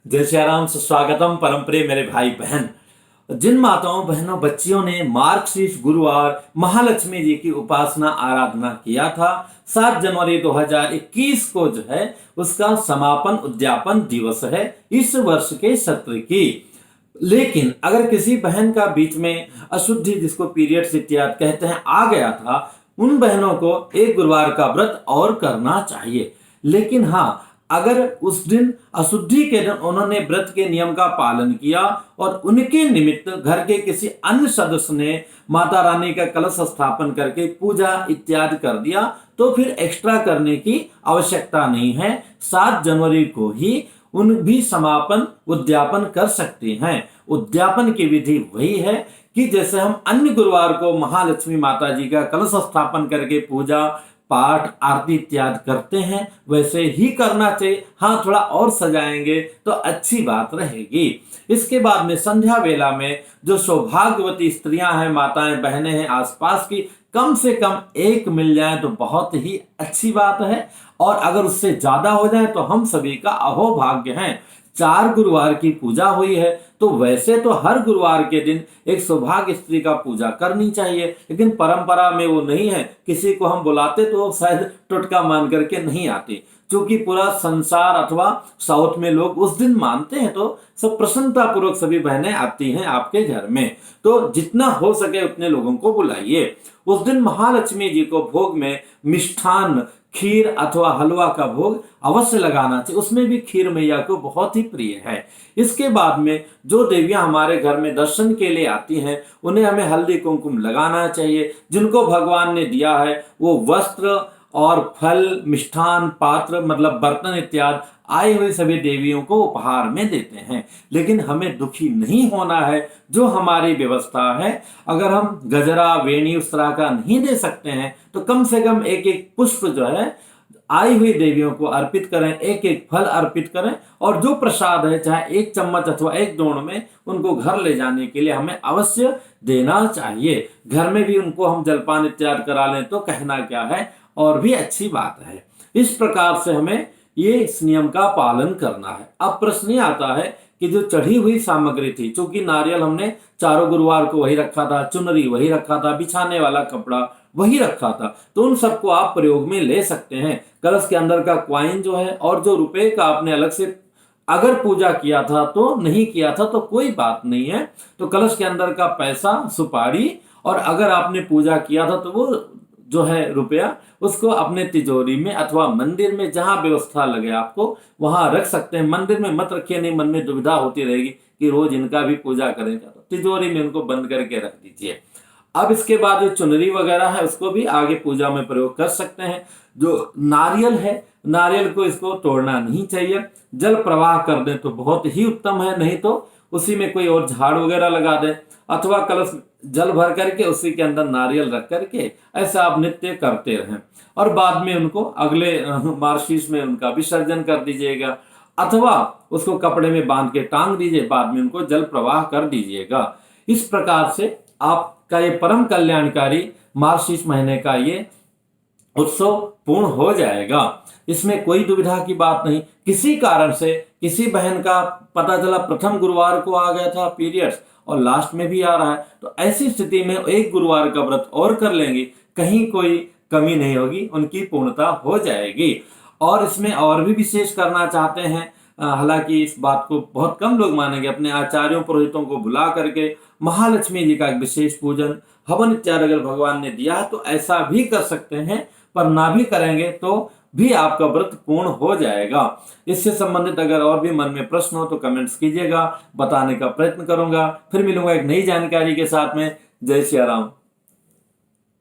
जय श्री राम, सुस्वागतम परम प्रिय मेरे भाई बहन। जिन माताओं बहनों बच्चियों ने मार्गशीर्ष गुरुवार महालक्ष्मी जी की उपासना आराधना किया था, 7 जनवरी 2021 को जो है उसका समापन उद्यापन दिवस है इस वर्ष के सत्र की। लेकिन अगर किसी बहन का बीच में अशुद्धि, जिसको पीरियड्स इत्यादि कहते हैं, आ गया था, उन बहनों को एक गुरुवार का व्रत और करना चाहिए। लेकिन हाँ, अगर उस दिन अशुद्धि के दिन उन्होंने व्रत के नियम का पालन किया और उनके निमित्त घर के किसी अन्य सदस्य ने माता रानी का कलश स्थापन करके पूजा इत्यादि कर दिया, तो फिर एक्स्ट्रा करने की आवश्यकता नहीं है। 7 जनवरी को ही उन भी समापन उद्यापन कर सकते हैं। उद्यापन की विधि वही है कि जैसे हम अन्य गुरुवार को महालक्ष्मी माता जी का कलश स्थापन करके पूजा पाठ आरती इत्यादि करते हैं, वैसे ही करना चाहिए। हाँ, थोड़ा और सजाएंगे तो अच्छी बात रहेगी। इसके बाद में संध्या वेला में जो सौभाग्यवती स्त्रियां हैं, माताएं बहनें हैं आसपास की, कम से कम एक मिल जाए तो बहुत ही अच्छी बात है। और अगर उससे ज्यादा हो जाए तो हम सभी का अहोभाग्य है। 4 गुरुवार की पूजा हुई है, तो वैसे तो हर गुरुवार के दिन एक सौभाग्य स्त्री का पूजा करनी चाहिए, लेकिन परंपरा में वो नहीं है। किसी को हम बुलाते तो शायद टुटका मान करके नहीं आते, क्योंकि पूरा संसार अथवा साउथ में लोग उस दिन मानते हैं, तो सब प्रसन्नता पूर्वक सभी बहनें आती हैं आपके घर में। तो जितना हो सके उतने लोगों को बुलाइए। उस दिन महालक्ष्मी जी को भोग में मिष्ठान, खीर अथवा हलवा का भोग अवश्य लगाना चाहिए। उसमें भी खीर मैया को बहुत ही प्रिय है। इसके बाद में जो देवियां हमारे घर में दर्शन के लिए आती हैं, उन्हें हमें हल्दी कुमकुम लगाना चाहिए। जिनको भगवान ने दिया है वो वस्त्र और फल, मिष्ठान, पात्र मतलब बर्तन इत्यादि आई हुई सभी देवियों को उपहार में देते हैं। लेकिन हमें दुखी नहीं होना है। जो हमारी व्यवस्था है, अगर हम गजरा, वेणी उस तरह का नहीं दे सकते हैं, तो कम से कम एक एक पुष्प जो है आई हुई देवियों को अर्पित करें, एक एक फल अर्पित करें। और जो प्रसाद है, चाहे 1 चम्मच अथवा 1 दोण में, उनको घर ले जाने के लिए हमें अवश्य देना चाहिए। घर में भी उनको हम जलपान इत्यादि करा लें तो कहना क्या है, और भी अच्छी बात है। इस प्रकार से हमें ये इस नियम का पालन करना है। अब प्रश्न ये आता है कि जो चढ़ी हुई सामग्री थी, चूंकि नारियल हमने चारों गुरुवार को वही रखा था, चुनरी वही रखा था, बिछाने वाला कपड़ा वही रखा था, तो उन सबको आप प्रयोग में ले सकते हैं। कलश के अंदर का क्वाइन जो है, और जो रुपए का आपने अलग से अगर पूजा किया था तो नहीं किया था तो कोई बात नहीं है। तो कलश के अंदर का पैसा, सुपारी, और अगर आपने पूजा किया था तो वो जो है रुपया, उसको अपने तिजोरी में अथवा मंदिर में, जहां व्यवस्था लगे आपको वहां रख सकते हैं। मंदिर में मत रखिए, नहीं मन में दुविधा होती रहेगी कि रोज इनका भी पूजा करेगा, तो तिजोरी में उनको बंद करके रख दीजिए। अब इसके बाद जो चुनरी वगैरह है उसको भी आगे पूजा में प्रयोग कर सकते हैं। जो नारियल है, नारियल को इसको तोड़ना नहीं चाहिए, जल प्रवाह कर दें तो बहुत ही उत्तम है। नहीं तो उसी में कोई और झाड़ वगैरह लगा दें, अथवा कलश जल भर करके उसी के अंदर नारियल रख करके ऐसा आप नित्य करते रहें। और बाद में उनको अगले मार्गशीर्ष में उनका विसर्जन कर दीजिएगा, अथवा उसको कपड़े में बांध के टांग दीजिए, बाद में उनको जल प्रवाह कर दीजिएगा। इस प्रकार से आपका ये परम कल्याणकारी मार्गशीर्ष महीने का ये उत्सव पूर्ण हो जाएगा। इसमें कोई दुविधा की बात नहीं। किसी कारण से किसी बहन का पता चला प्रथम गुरुवार को आ गया था पीरियड्स और लास्ट में भी आ रहा है, तो ऐसी स्थिति में एक गुरुवार का व्रत और कर लेंगे, कहीं कोई कमी नहीं होगी, उनकी पूर्णता हो जाएगी। और इसमें और भी विशेष करना चाहते हैं, हालांकि इस बात को बहुत कम लोग मानेंगे, अपने आचार्यों पुरोहितों को बुला करके महालक्ष्मी जी का एक विशेष पूजन, हवन इत्यादि अगर भगवान ने दिया है तो ऐसा भी कर सकते हैं। पर ना भी करेंगे तो भी आपका व्रत पूर्ण हो जाएगा। इससे संबंधित अगर और भी मन में प्रश्न हो तो कमेंट्स कीजिएगा, बताने का प्रयत्न करूंगा। फिर मिलूंगा एक नई जानकारी के साथ में। जय श्री राम।